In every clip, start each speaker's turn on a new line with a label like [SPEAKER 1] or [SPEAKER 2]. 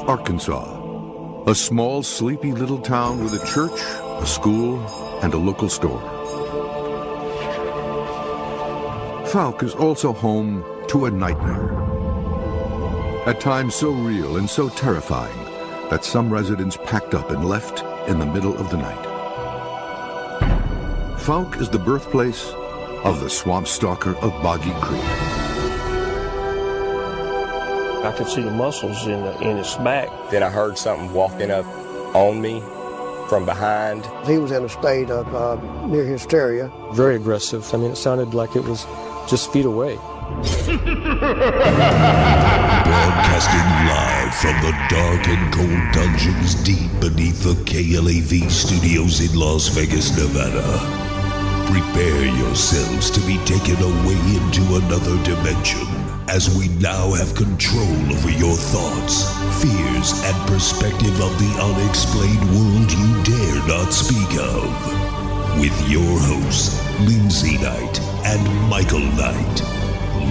[SPEAKER 1] Arkansas, a small, sleepy little town with a church, a school, and a local store. Fouke is also home to a nightmare. At times so real and so terrifying that some residents packed up and left in the middle of the night. Fouke is the birthplace of the swamp stalker of Boggy Creek.
[SPEAKER 2] I could see the muscles in his back.
[SPEAKER 3] Then I heard something walking up on me from behind.
[SPEAKER 4] He was in a state of near hysteria.
[SPEAKER 2] Very aggressive. I mean, it sounded like it was just feet away.
[SPEAKER 5] Broadcasting live from the dark and cold dungeons deep beneath the KLAV studios in Las Vegas, Nevada. Prepare yourselves to be taken away into another dimension as we now have control over your thoughts, fears, and perspective of the unexplained world you dare not speak of. With your hosts, Lindsay Knight and Michael Knight.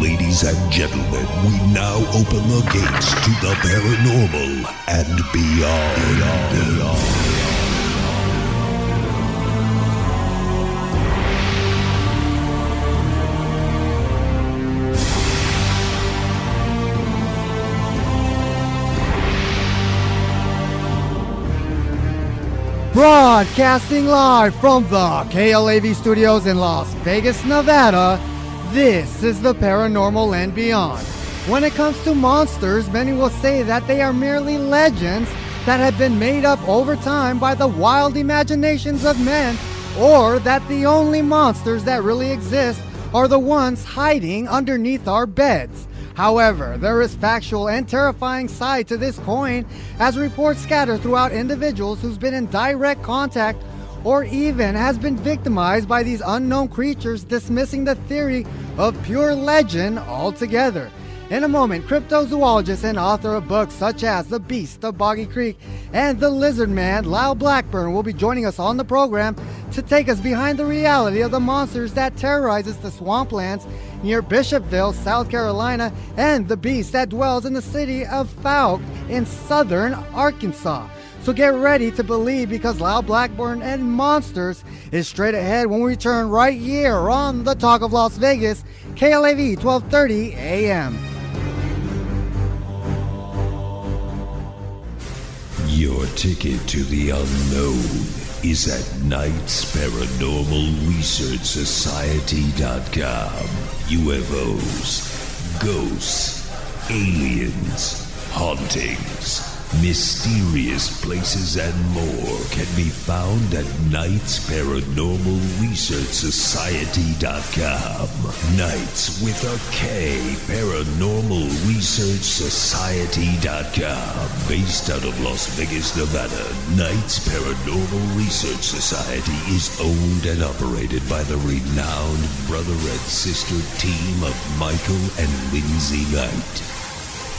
[SPEAKER 5] Ladies and gentlemen, we now open the gates to the paranormal and beyond.
[SPEAKER 6] Broadcasting live from the KLAV studios in Las Vegas, Nevada, this is the Paranormal and Beyond. When it comes to monsters, many will say that they are merely legends that have been made up over time by the wild imaginations of men, or that the only monsters that really exist are the ones hiding underneath our beds. However, there is factual and terrifying side to this coin, as reports scatter throughout individuals who's been in direct contact or even has been victimized by these unknown creatures, dismissing the theory of pure legend altogether. In a moment, cryptozoologist and author of books such as The Beast of Boggy Creek and The LIZARDMAN, Lyle Blackburn, will be joining us on the program to take us behind the reality of the monsters that terrorizes the swamplands near Bishopville, South Carolina, and the beast that dwells in the city of Fouke in southern Arkansas. So get ready to believe, because Lyle Blackburn and Monsters is straight ahead when we return right here on the Talk of Las Vegas, KLAV 1230 AM.
[SPEAKER 5] Your ticket to the unknown is at KnightsParanormalResearchSociety.com. UFOs, ghosts, aliens, hauntings, mysterious places, and more can be found at KnightsParanormalResearchSociety.com. Knights with a K, ParanormalResearchSociety.com. Based out of Las Vegas, Nevada, Knights Paranormal Research Society is owned and operated by the renowned brother and sister team of Michael and Lindsay Knight.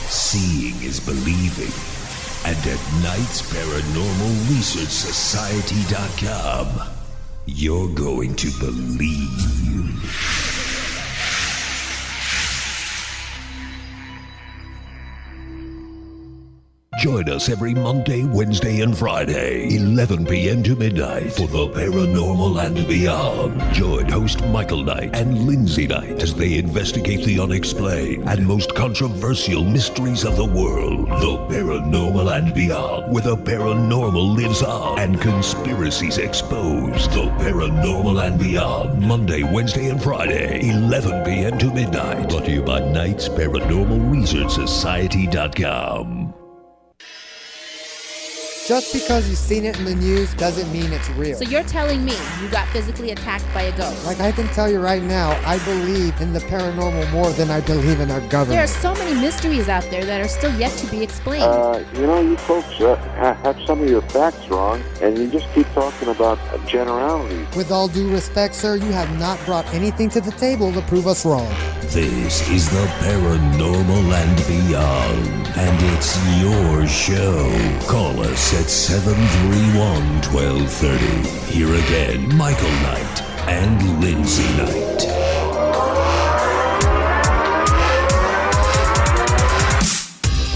[SPEAKER 5] Seeing is believing. And at KnightsParanormalResearchSociety.com, you're going to believe. Join us every Monday, Wednesday, and Friday, 11 p.m. to midnight, for the Paranormal and Beyond. Join host Michael Knight and Lindsay Knight as they investigate the unexplained and most controversial mysteries of the world. The Paranormal and Beyond, where the paranormal lives on and conspiracies exposed. The Paranormal and Beyond, Monday, Wednesday, and Friday, 11 p.m. to midnight. Brought to you by Knights Paranormal Research Society.com.
[SPEAKER 6] Just because you've seen it in the news doesn't mean it's real.
[SPEAKER 7] So you're telling me you got physically attacked by a ghost?
[SPEAKER 6] Like, I can tell you right now, I believe in the paranormal more than I believe in our government.
[SPEAKER 7] There are so many mysteries out there that are still yet to be explained.
[SPEAKER 8] You folks have some of your facts wrong, and you just keep talking about generalities.
[SPEAKER 6] With all due respect, sir, you have not brought anything to the table to prove us wrong.
[SPEAKER 5] This is the Paranormal and Beyond, and it's your show. Call us at 731-1230. Here again, Michael Knight and Lindsay Knight.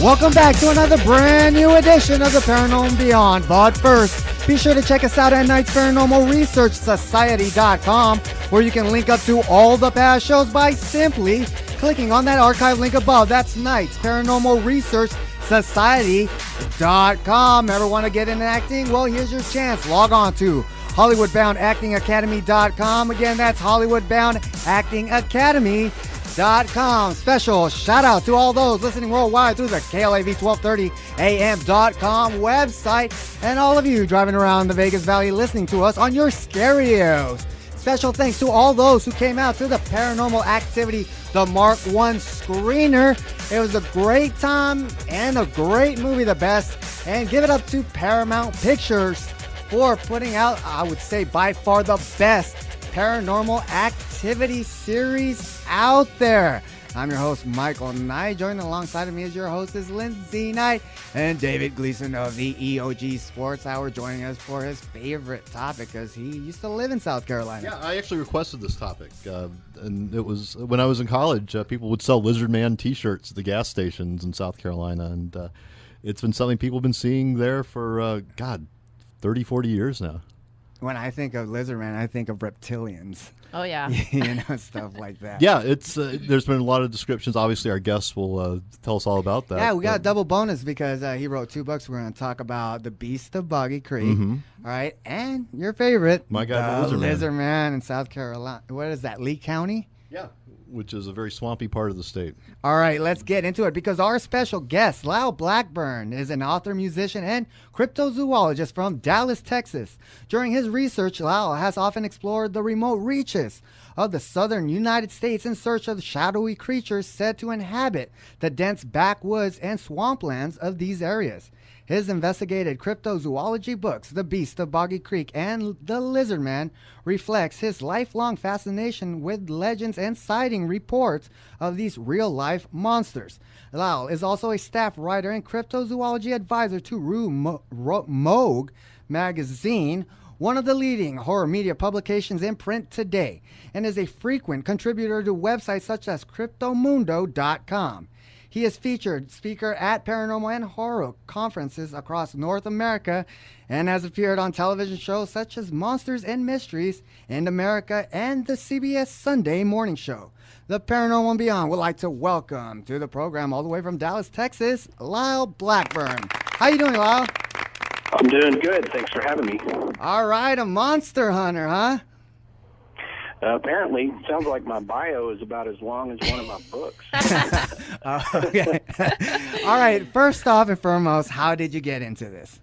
[SPEAKER 6] Welcome back to another brand new edition of the Paranormal and Beyond. But first, be sure to check us out at Knight's Paranormal Research Society.com, where you can link up to all the past shows by simply clicking on that archive link above. That's Knight's Paranormal Research Society.com. Ever want to get into acting? Well, here's your chance. Log on to HollywoodBoundActingAcademy.com. Again, that's HollywoodBoundActingAcademy.com. Special shout out to all those listening worldwide through the KLAV1230am.com website, and all of you driving around the Vegas Valley listening to us on your stereos. Special thanks to all those who came out to the Paranormal Activity, the Mark I screener. It was a great time and a great movie, the best. And give it up to Paramount Pictures for putting out, I would say, by far the best Paranormal Activity series out there. I'm your host, Michael Knight. Joining alongside of me as your host is Lindsay Knight and David Gleason of the EOG Sports Hour, joining us for his favorite topic because he used to live in South Carolina.
[SPEAKER 9] Yeah, I actually requested this topic, and it was when I was in college. People would sell Lizardman T-shirts at the gas stations in South Carolina, and it's been something people have been seeing there for, 30, 40 years now.
[SPEAKER 6] When I think of Lizardman, I think of reptilians.
[SPEAKER 7] Oh, yeah.
[SPEAKER 6] Stuff like that.
[SPEAKER 9] Yeah, it's there's been a lot of descriptions. Obviously, our guests will tell us all about that.
[SPEAKER 6] Yeah, we got a double bonus because he wrote 2 books. We're going to talk about the Beast of Boggy Creek, all right, and your favorite,
[SPEAKER 9] my guy, the
[SPEAKER 6] Lizardman in South Carolina. What is that, Lee County?
[SPEAKER 9] Yeah, which is a very swampy part of the state. All
[SPEAKER 6] right, let's get into it because our special guest, Lyle Blackburn, is an author, musician, and cryptozoologist from Dallas, Texas. During his research, Lyle has often explored the remote reaches of the southern United States in search of shadowy creatures said to inhabit the dense backwoods and swamplands of these areas. His investigated cryptozoology books, The Beast of Boggy Creek and The Lizardman, reflects his lifelong fascination with legends and sighting reports of these real-life monsters. Lyle is also a staff writer and cryptozoology advisor to Moog magazine, one of the leading horror media publications in print today, and is a frequent contributor to websites such as CryptoMundo.com. He is featured speaker at paranormal and horror conferences across North America and has appeared on television shows such as Monsters and Mysteries in America and the CBS Sunday Morning Show. The Paranormal and Beyond would like to welcome to the program all the way from Dallas, Texas, Lyle Blackburn. How you doing, Lyle?
[SPEAKER 10] I'm doing good. Thanks for having me.
[SPEAKER 6] All right, a monster hunter, huh?
[SPEAKER 10] Apparently, sounds like my bio is about as long as one of my books.
[SPEAKER 6] Okay. All right. First off and foremost, how did you get into this?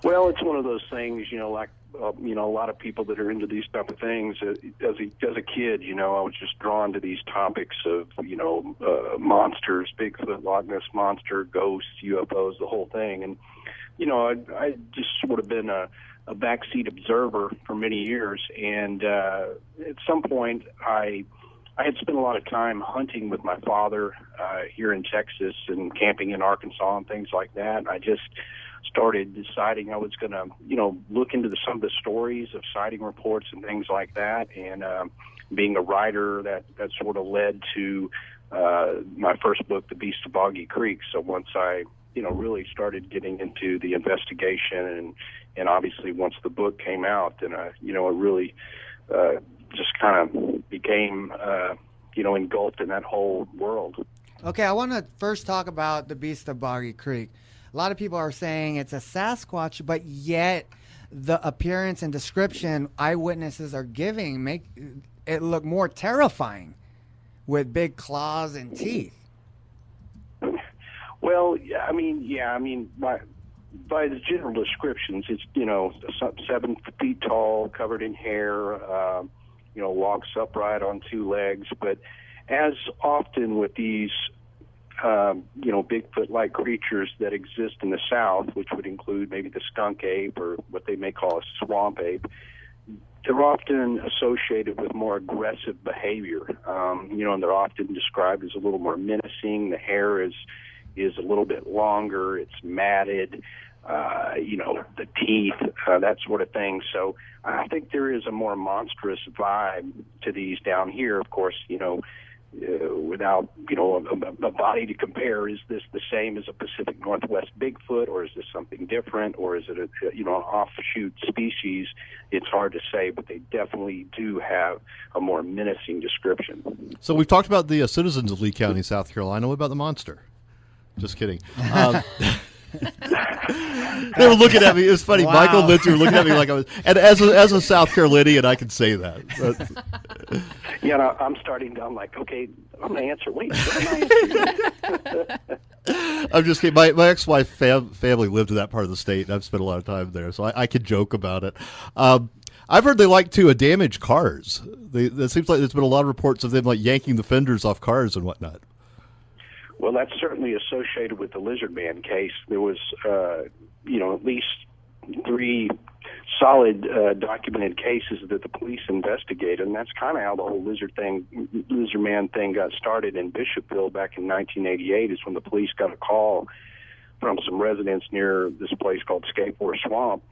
[SPEAKER 10] Well, it's one of those things, like a lot of people that are into these type of things. As a kid, I was just drawn to these topics of, monsters, Bigfoot, Loch Ness Monster, ghosts, UFOs, the whole thing. And, I just sort of been a backseat observer for many years, and at some point I had spent a lot of time hunting with my father here in Texas and camping in Arkansas and things like that. And I just started deciding I was going to, look into some of the stories of sighting reports and things like that. And being a writer, that sort of led to my first book, The Beast of Boggy Creek. So once I really started getting into the investigation and obviously once the book came out, then, it really just kind of became, engulfed in that whole world.
[SPEAKER 6] Okay, I want to first talk about the Beast of Boggy Creek. A lot of people are saying it's a Sasquatch, but yet the appearance and description eyewitnesses are giving make it look more terrifying with big claws and teeth.
[SPEAKER 10] Well, by the general descriptions, it's 7 feet tall, covered in hair, walks upright on 2 legs. But as often with these, Bigfoot-like creatures that exist in the South, which would include maybe the skunk ape or what they may call a swamp ape, they're often associated with more aggressive behavior. And they're often described as a little more menacing. The hair is a little bit longer. It's matted. The teeth, that sort of thing. So I think there is a more monstrous vibe to these down here. Of course, without, you know, a body to compare. Is this the same as a Pacific Northwest Bigfoot, or is this something different, or is it an offshoot species? It's hard to say, but they definitely do have a more menacing description.
[SPEAKER 9] So we've talked about the citizens of Lee County, South Carolina. What about the monster? Just kidding. They were looking at me. It was funny. Wow. Michael and Lindsay were looking at me like I was. And as a South Carolinian, I can say that.
[SPEAKER 10] Yeah, I'm starting to. I'm like, okay, I'm going to answer. Wait, what am I answering?
[SPEAKER 9] I'm just kidding. My ex-wife family lived in that part of the state, and I've spent a lot of time there, so I could joke about it. I've heard they like to damage cars. It seems like there's been a lot of reports of them like yanking the fenders off cars and whatnot.
[SPEAKER 10] Well, that's certainly associated with the Lizardman case. There was, at least 3 solid documented cases that the police investigated, and that's kind of how the whole Lizardman thing got started in Bishopville back in 1988. Is when the police got a call from some residents near this place called Skateboard Swamp,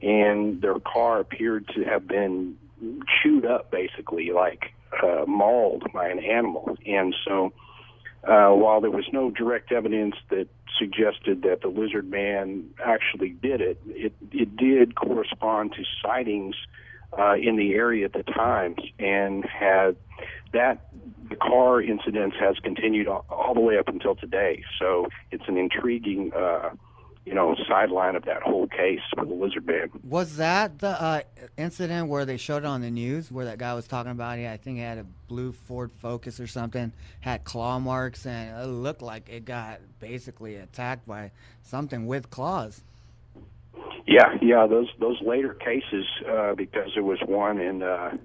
[SPEAKER 10] and their car appeared to have been chewed up, basically, like mauled by an animal. And so while there was no direct evidence that suggested that the Lizard Man actually did it, it did correspond to sightings in the area at the time, and the car incident has continued all the way up until today. So it's an intriguing sideline of that whole case for the Lizard Man.
[SPEAKER 6] Was that the incident where they showed it on the news, where that guy was talking about it? I think he had a blue Ford Focus or something, had claw marks, and it looked like it got basically attacked by something with claws.
[SPEAKER 10] Yeah, those later cases, because there was one in a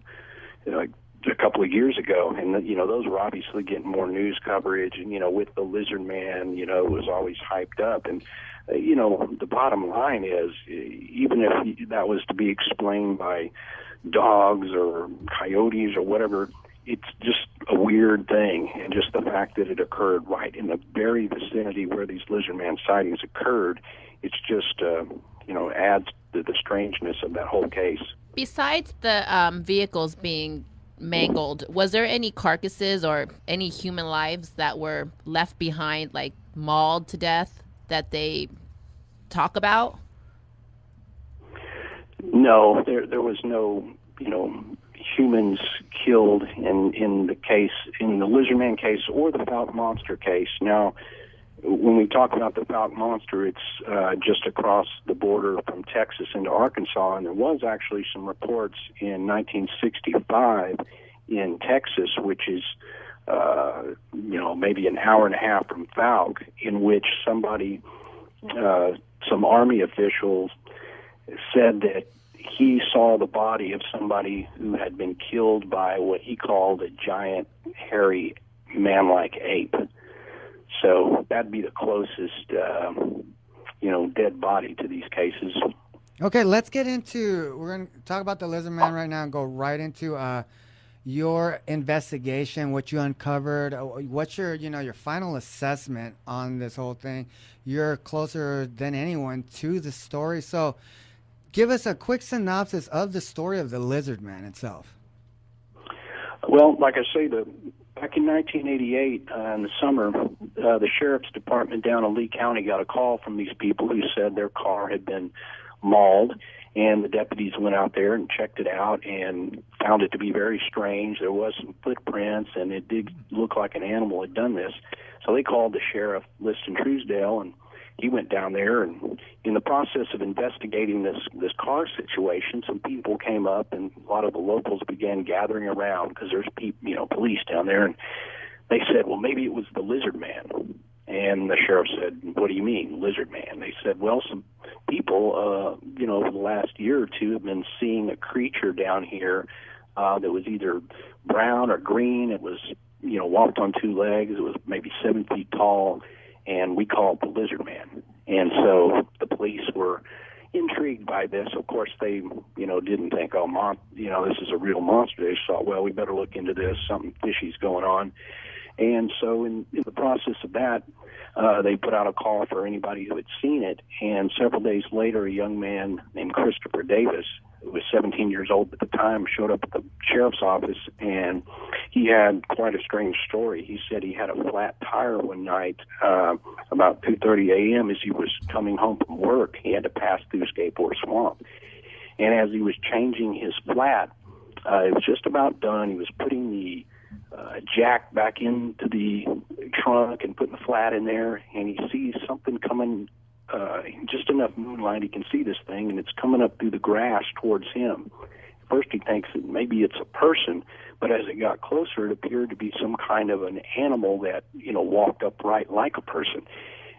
[SPEAKER 10] couple of years ago, and those were obviously getting more news coverage, and with the Lizard Man, it was always hyped up. And the bottom line is, even if that was to be explained by dogs or coyotes or whatever, it's just a weird thing. And just the fact that it occurred right in the very vicinity where these Lizard Man sightings occurred, it's just, adds to the strangeness of that whole case.
[SPEAKER 7] Besides the vehicles being mangled, was there any carcasses or any human lives that were left behind, like mauled to death, that they talk about?
[SPEAKER 10] No, there was no, humans killed in the case, in the Lizard Man case or the Fouke Monster case. Now, when we talk about the Fouke Monster, it's just across the border from Texas into Arkansas, and there was actually some reports in 1965 in Texas, which is maybe an hour and a half from Fouke, in which somebody, some Army officials, said that he saw the body of somebody who had been killed by what he called a giant, hairy, man-like ape. So that'd be the closest, dead body to these cases.
[SPEAKER 6] Okay, let's get into, we're going to talk about the Lizard Man right now and go right into your investigation, what you uncovered. What's your final assessment on this whole thing? You're closer than anyone to the story. So give us a quick synopsis of the story of the Lizard Man itself.
[SPEAKER 10] Well, like I say, back in 1988, in the summer, the sheriff's department down in Lee County got a call from these people who said their car had been mauled, and the deputies went out there and checked it out and found it to be very strange. There was some footprints, and it did look like an animal had done this. So they called the sheriff, Liston Truesdale, and he went down there, and in the process of investigating this car situation, some people came up, and a lot of the locals began gathering around because there's police down there, and they said, well, maybe it was the Lizard Man. And the sheriff said, what do you mean, Lizard Man? They said, well, some people, over the last year or two have been seeing a creature down here that was either brown or green. It was, walked on 2 legs. It was maybe 7 feet tall, and we called it the Lizard Man. And so the police were intrigued by this. Of course, they, didn't think, this is a real monster. They thought, well, we better look into this. Something fishy's going on. And so in the process of that, they put out a call for anybody who had seen it. And several days later, a young man named Christopher Davis, who was 17 years old at the time, showed up at the sheriff's office, and he had quite a strange story. He said he had a flat tire one night about 2:30 a.m. as he was coming home from work. He had to pass through Skateboard Swamp. And as he was changing his flat, it was just about done. He was putting the jack back into the trunk and putting the flat in there, and he sees something coming, just enough moonlight he can see this thing, and it's coming up through the grass towards him. First he thinks that maybe it's a person, but as it got closer, it appeared to be some kind of an animal that, walked upright like a person.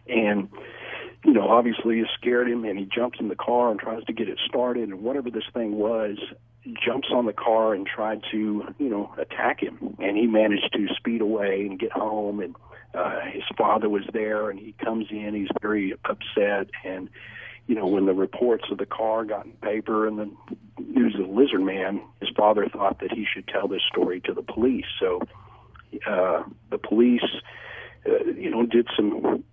[SPEAKER 10] And, obviously it scared him, and he jumps in the car and tries to get it started, and whatever this thing was, jumps on the car and tried to, attack him. And he managed to speed away and get home, and his father was there, and he comes in, he's very upset, and, when the reports of the car got in paper and the news of the lizard man, his father thought that he should tell this story to the police. So the police, did some,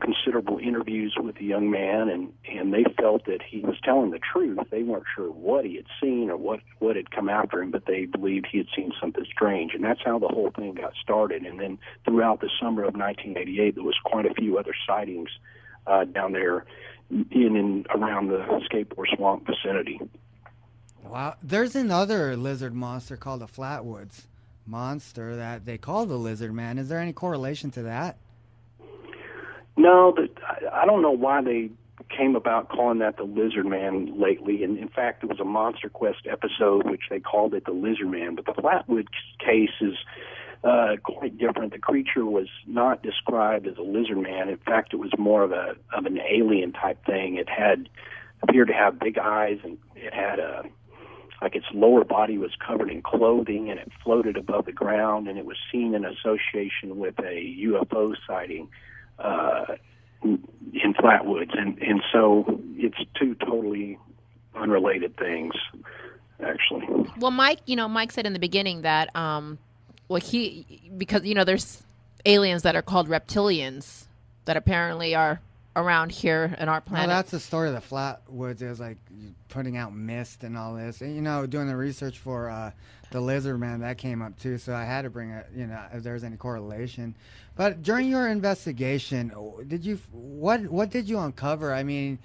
[SPEAKER 10] considerable interviews with the young man, and they felt that he was telling the truth. They weren't sure what he had seen or what had come after him, but they believed he had seen something strange, and that's how the whole thing got started. And then throughout the summer of 1988, there was quite a few other sightings down there in and around the Skateboard Swamp vicinity.
[SPEAKER 6] Wow. There's another lizard monster called the Flatwoods Monster that they call the Lizard Man. Is there any correlation to that?
[SPEAKER 10] No, I don't know why they came about calling that the Lizard Man lately. And in fact, there was a Monster Quest episode which they called it the Lizard Man. But the Flatwoods case is quite different. The creature was not described as a lizard man. In fact, it was more of an alien type thing. It appeared to have big eyes, and it had like its lower body was covered in clothing, and it floated above the ground, and it was seen in association with a UFO sighting in Flatwoods. And so it's two totally unrelated things, actually.
[SPEAKER 7] Well, Mike said in the beginning that because there's aliens that are called reptilians that apparently are around here in our planet.
[SPEAKER 6] Well, that's the story of the Flatwoods. It was like putting out mist and all this. And, doing the research for the Lizard Man, that came up too. So I had to bring it, if there's any correlation. But during your investigation, what did you uncover? I mean,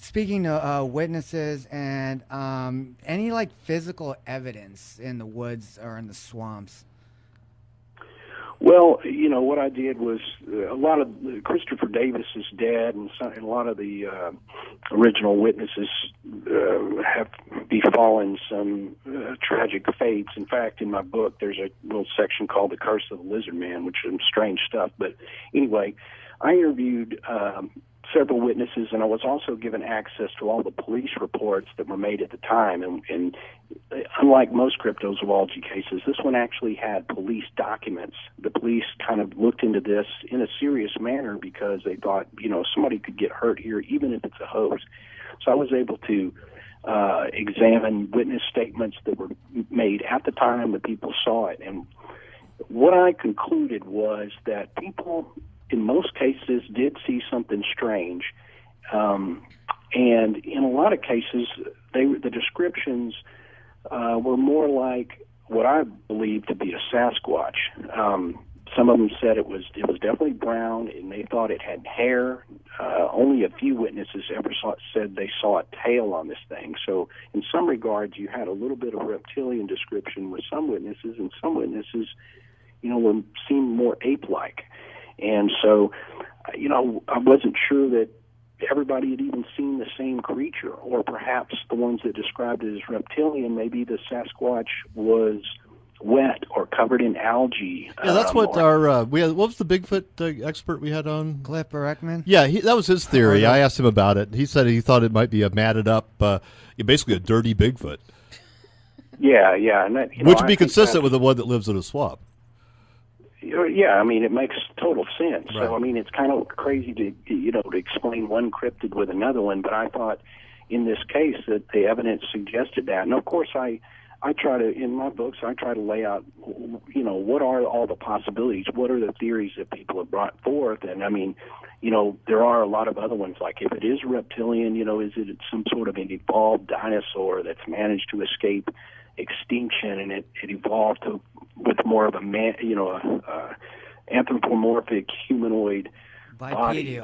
[SPEAKER 6] speaking to witnesses and any like physical evidence in the woods or in the swamps.
[SPEAKER 10] Well, what I did was a lot of Christopher Davis is dead, and a lot of the original witnesses have befallen some tragic fates. In fact, in my book, there's a little section called The Curse of the Lizard Man, which is some strange stuff. But anyway, I interviewed several witnesses, and I was also given access to all the police reports that were made at the time. And unlike most cryptozoology cases, this one actually had police documents. The police kind of looked into this in a serious manner because they thought, somebody could get hurt here, even if it's a hoax. So I was able to examine witness statements that were made at the time the people saw it. And what I concluded was that people, in most cases, did see something strange. And in a lot of cases, the descriptions were more like what I believe to be a Sasquatch. Some of them said it was definitely brown, and they thought it had hair. Only a few witnesses ever said they saw a tail on this thing. So in some regards, you had a little bit of reptilian description with some witnesses, and some witnesses, seemed more ape-like. And so, I wasn't sure that everybody had even seen the same creature, or perhaps the ones that described it as reptilian, maybe the Sasquatch was wet or covered in algae.
[SPEAKER 9] Yeah, that's what what was the Bigfoot expert we had on?
[SPEAKER 6] Cliff Bereckman?
[SPEAKER 9] Yeah, that was his theory. I asked him about it. He said he thought it might be a matted up, basically a dirty Bigfoot.
[SPEAKER 10] Yeah, and that,
[SPEAKER 9] which would be consistent with the one that lives in a swamp.
[SPEAKER 10] Yeah, it makes total sense.
[SPEAKER 9] Right.
[SPEAKER 10] So, it's kind of crazy to explain one cryptid with another one, but I thought in this case that the evidence suggested that. And, of course, I I try to, in my books, I try to lay out, you know, what are all the possibilities? What are the theories that people have brought forth? And I mean, you know, there are a lot of other ones, like if it is reptilian, you know, is it some sort of an evolved dinosaur that's managed to escape extinction, and it evolved with more of a man, you know, anthropomorphic humanoid body.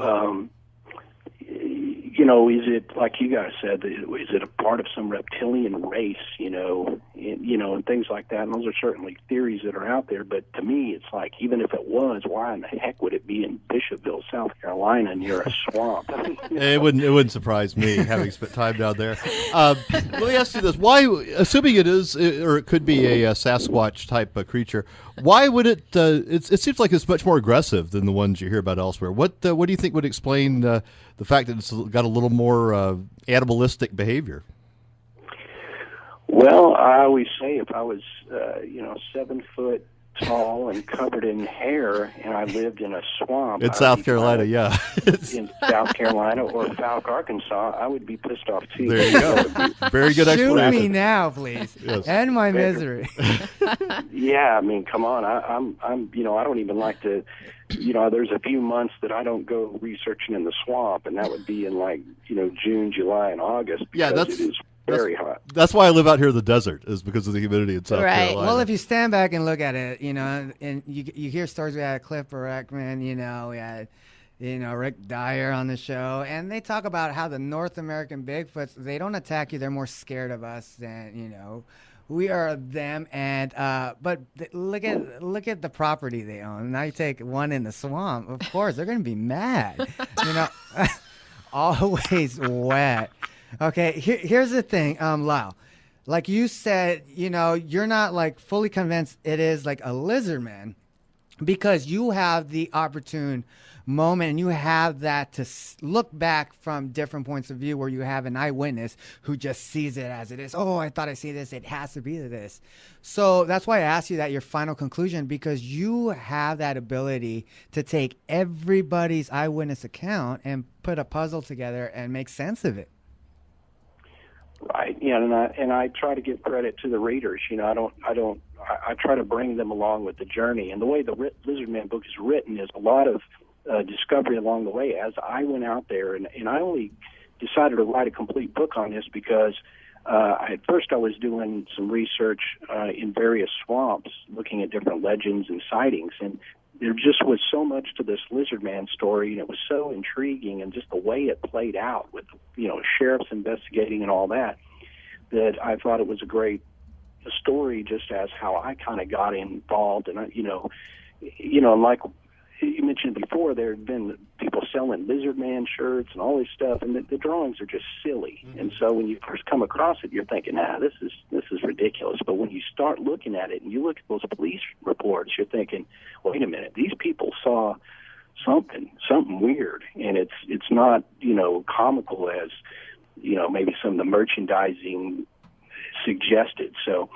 [SPEAKER 10] You know, is it, like you guys said, is it a part of some reptilian race, you know, and things like that? And those are certainly theories that are out there. But to me, it's like, even if it was, why in the heck would it be in Bishopville, South Carolina, near a swamp?
[SPEAKER 9] It wouldn't surprise me, having spent time down there. Let me ask you this: why, assuming it is, or it could be a Sasquatch type creature, why would it? It seems like it's much more aggressive than the ones you hear about elsewhere. What do you think would explain the fact that it's got a little more animalistic behavior?
[SPEAKER 10] Well, I always say, if I was, 7 foot tall and covered in hair, and I lived in a swamp
[SPEAKER 9] in South Carolina, yeah,
[SPEAKER 10] in South Carolina or Fouke, Arkansas, I would be pissed off too.
[SPEAKER 9] There you go. Very good explanation.
[SPEAKER 6] Shoot me now, please.
[SPEAKER 9] Yes.
[SPEAKER 6] End my misery.
[SPEAKER 10] Yeah, I mean, come on. I'm I don't even like to. There's a few months that I don't go researching in the swamp, and that would be in June, July, and August. Because it is very hot.
[SPEAKER 9] That's why I live out here in the desert, is because of the humidity in South Carolina.
[SPEAKER 6] Well, if you stand back and look at it, and you hear stories. We had Cliff Barackman, we had, Rick Dyer on the show, and they talk about how the North American Bigfoots, they don't attack you. They're more scared of us than, we are them. And but look at the property they own. Now you take one in the swamp, of course they're going to be mad. Always wet. Okay, here's the thing, Lyle. Like you said, you're not like fully convinced it is like a lizard man, because you have the opportune moment and you have that to look back from different points of view, where you have an eyewitness who just sees it as it is. Oh, I thought I see this. It has to be this. So that's why I asked you that, your final conclusion, because you have that ability to take everybody's eyewitness account and put a puzzle together and make sense of it.
[SPEAKER 10] Right. Yeah, and I try to give credit to the readers. I try to bring them along with the journey. And the way the Lizard Man book is written is a lot of discovery along the way. As I went out there, and I only decided to write a complete book on this because at first I was doing some research in various swamps, looking at different legends and sightings, and there just was so much to this Lizard Man story, and it was so intriguing, and just the way it played out with, sheriffs investigating and all that, that I thought it was a great story, just as how I kind of got involved. And, like you mentioned before, there had been people selling Lizard Man shirts and all this stuff, and the drawings are just silly. Mm-hmm. And so when you first come across it, you're thinking, this is ridiculous. But when you start looking at it and you look at those police reports, you're thinking, wait a minute, these people saw something weird, and it's not comical as maybe some of the merchandising suggested. So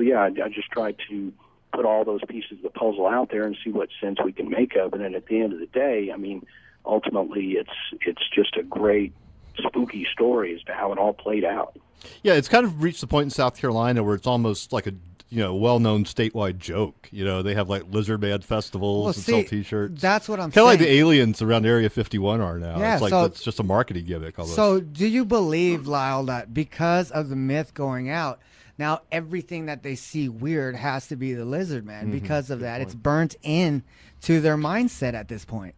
[SPEAKER 10] yeah, I just tried to put all those pieces of the puzzle out there and see what sense we can make of it. And at the end of the day, I mean, ultimately it's just a great spooky story as to how it all played out.
[SPEAKER 9] Yeah, it's kind of reached the point in South Carolina where it's almost like a well-known statewide joke. They have like Lizard Man festivals and sell T-shirts.
[SPEAKER 6] That's what I'm
[SPEAKER 9] kind
[SPEAKER 6] saying.
[SPEAKER 9] of like the aliens around Area 51 are now.
[SPEAKER 6] Yeah,
[SPEAKER 9] it's like that's just a marketing gimmick almost.
[SPEAKER 6] So do you believe, Lyle, that because of the myth going out, now everything that they see weird has to be the Lizard Man? Mm-hmm. Because of that, it's burnt in to their mindset at this point.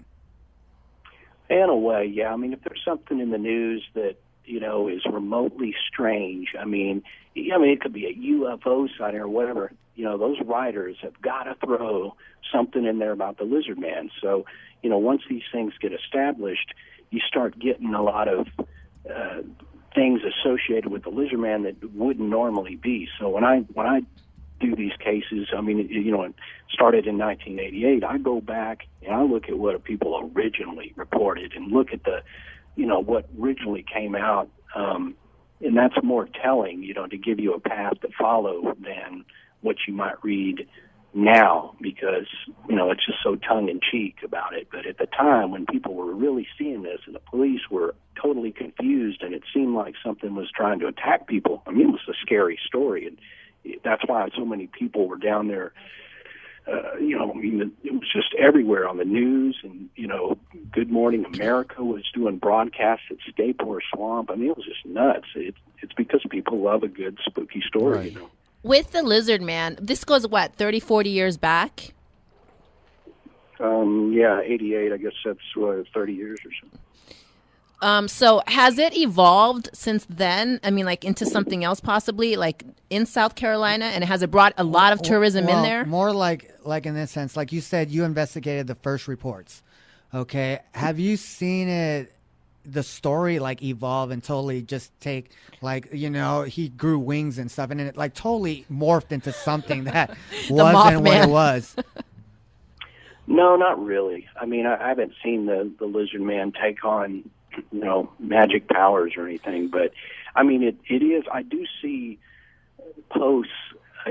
[SPEAKER 10] In a way, yeah. I mean, if there's something in the news that is remotely strange, I mean, it could be a UFO sighting or whatever. Those writers have got to throw something in there about the Lizard Man. So, once these things get established, you start getting a lot of things associated with the Lizard Man that wouldn't normally be. So when I do these cases, I mean, it started in 1988. I go back and I look at what people originally reported and look at the, what originally came out, and that's more telling, to give you a path to follow than what you might read now, because it's just so tongue-in-cheek about it. But at the time when people were really seeing this and the police were totally confused and it seemed like something was trying to attack people, I mean, it was a scary story. And that's why so many people were down there. I mean, it was just everywhere on the news, and, Good Morning America was doing broadcasts at Stapler Swamp. I mean, it was just nuts. It's because people love a good spooky story,
[SPEAKER 9] Right.
[SPEAKER 7] With the Lizard Man, this goes, 30, 40 years back?
[SPEAKER 10] 88, I guess that's 30 years or so.
[SPEAKER 7] So has it evolved since then? I mean, into something else possibly, in South Carolina? And has it brought a lot of tourism in there?
[SPEAKER 6] More like in this sense, like you said, you investigated the first reports. Okay. Have you seen the story evolve and totally just take he grew wings and stuff, and then it totally morphed into something that wasn't what it was?
[SPEAKER 10] No, not really. I mean, I haven't seen the Lizard Man take on magic powers or anything, but I mean, it is. I do see posts,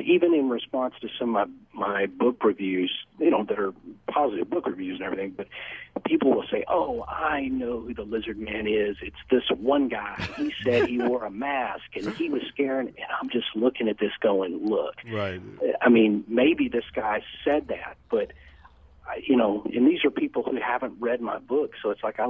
[SPEAKER 10] even in response to some of my book reviews, that are positive book reviews and everything, but people will say, "Oh, I know who the Lizard Man is. It's this one guy. He said he wore a mask and he was scaring." And I'm just looking at this going, "Look,
[SPEAKER 9] Right.
[SPEAKER 10] I mean, maybe this guy said that, but." And these are people who haven't read my book, so it's like I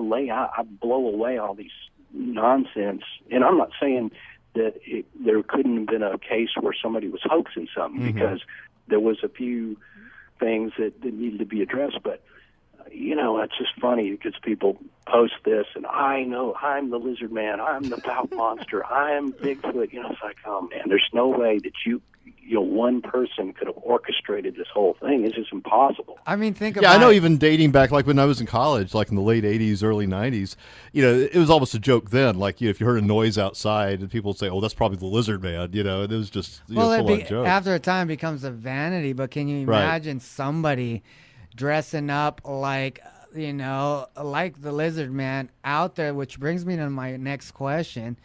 [SPEAKER 10] blow away all these nonsense. And I'm not saying that there couldn't have been a case where somebody was hoaxing something, because there was a few things that needed to be addressed. But it's just funny because people post this, and I know I'm the Lizard Man, I'm the Fouke Monster, I'm Bigfoot. It's like, oh man, there's no way that one person could have orchestrated this whole thing. It's just impossible.
[SPEAKER 6] I mean, think
[SPEAKER 9] about. Yeah, I know. Even dating back, when I was in college, in the late '80s, early '90s, it was almost a joke then. If you heard a noise outside, and people would say, "Oh, that's probably the Lizard Man." And it was just full-on joke.
[SPEAKER 6] After a time, it becomes a vanity. But can you imagine somebody dressing up like the Lizard Man out there? Which brings me to my next question.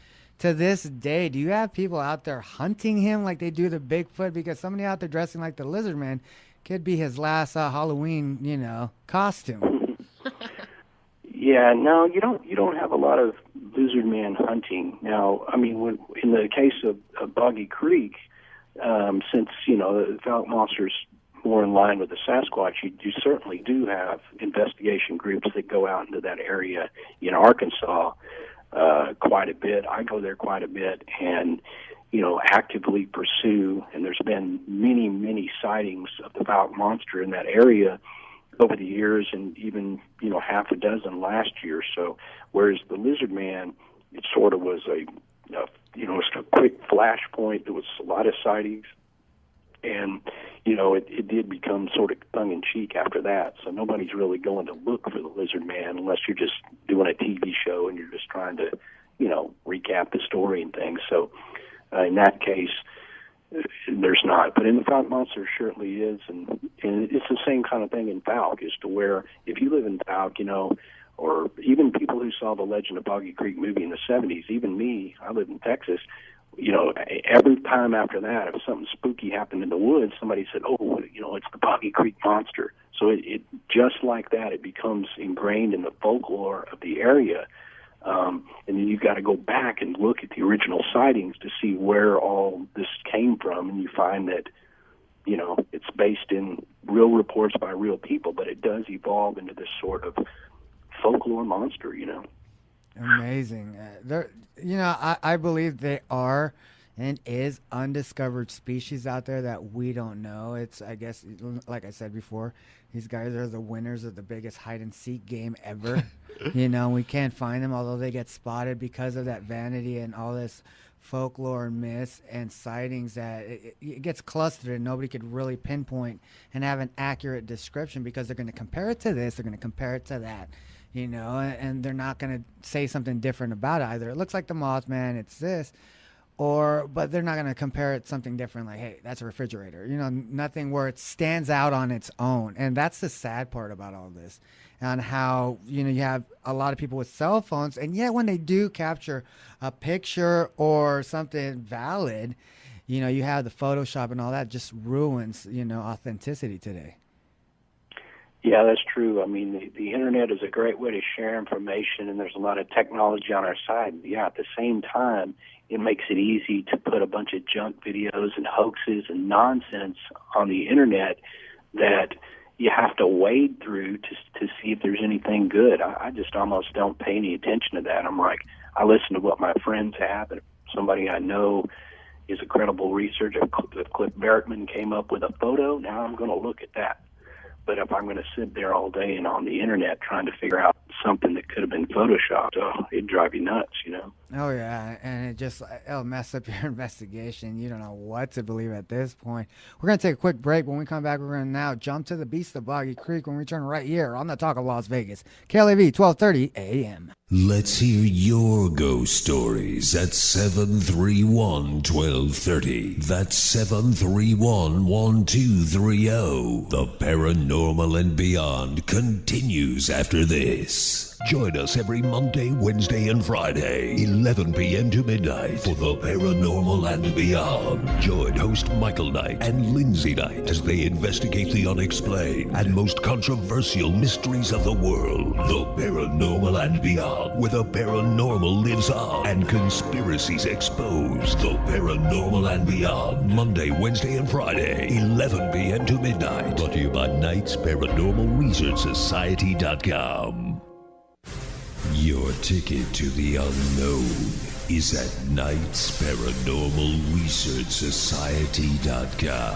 [SPEAKER 6] To this day, do you have people out there hunting him like they do the Bigfoot? Because somebody out there dressing like the Lizard Man could be his last Halloween, costume.
[SPEAKER 10] Yeah, no, you don't have a lot of Lizard Man hunting. Now, I mean, in the case of Boggy Creek, since the Fouke Monster's more in line with the Sasquatch, you certainly do have investigation groups that go out into that area in Arkansas. Quite a bit. I go there quite a bit and, actively pursue, and there's been many, many sightings of the Fouke Monster in that area over the years, and even, half a dozen last year. So, whereas the Lizard Man, it sort of was a quick flashpoint. There was a lot of sightings, and, it did become sort of tongue-in-cheek after that. So nobody's really going to look for the Lizard Man unless you're just doing a TV show and you're just trying to, recap the story and things. So in that case, there's not. But in the Fouke Monster, certainly is. And it's the same kind of thing in Fouke, as to where if you live in Fouke, or even people who saw the Legend of Boggy Creek movie in the 70s, even me, I live in Texas, every time after that, if something spooky happened in the woods, somebody said, "Oh, it's the Boggy Creek Monster." So it just like that, it becomes ingrained in the folklore of the area. And then you've got to go back and look at the original sightings to see where all this came from, and you find that, it's based in real reports by real people, but it does evolve into this sort of folklore monster,
[SPEAKER 6] Amazing. I believe they are and is undiscovered species out there that we don't know. It's, I guess, like I said before, these guys are the winners of the biggest hide-and-seek game ever. We can't find them, although they get spotted because of that vanity and all this folklore and myths and sightings that it gets clustered and nobody could really pinpoint and have an accurate description, because they're going to compare it to this, they're going to compare it to that. And they're not going to say something different about it. Either it looks like the Mothman, it's this, but they're not going to compare it something different, like, hey, that's a refrigerator. Nothing where it stands out on its own. And that's the sad part about all this, and how, you have a lot of people with cell phones, and yet when they do capture a picture or something valid, you have the Photoshop and all that just ruins, authenticity today.
[SPEAKER 10] Yeah, that's true. I mean, the internet is a great way to share information, and there's a lot of technology on our side. Yeah, at the same time, it makes it easy to put a bunch of junk videos and hoaxes and nonsense on the internet that you have to wade through to see if there's anything good. I just almost don't pay any attention to that. I'm like, I listen to what my friends have, and if somebody I know is a credible researcher. If Cliff Barrettman came up with a photo, now I'm going to look at that. But if I'm going to sit there all day and on the internet trying to figure out something that could have been photoshopped, it'd drive you nuts, you know?
[SPEAKER 6] Oh, yeah, and it'll mess up your investigation. You don't know what to believe at this point. We're going to take a quick break. When we come back, we're going to now jump to the Beast of Boggy Creek when we return right here on the Talk of Las Vegas, KLAV 1230 AM.
[SPEAKER 5] Let's hear your ghost stories at 731-1230. That's 731-1230. The Paranormal and Beyond continues after this. Join us every Monday, Wednesday, and Friday, 11 p.m. to midnight for The Paranormal and Beyond. Join host Michael Knight and Lindsay Knight as they investigate the unexplained and most controversial mysteries of the world. The Paranormal and Beyond, where the paranormal lives on and conspiracies exposed. The Paranormal and Beyond, Monday, Wednesday, and Friday, 11 p.m. to midnight. Brought to you by Knight's Paranormal Research Society.com. Your ticket to the unknown is at Knight's Paranormal Research Society.com.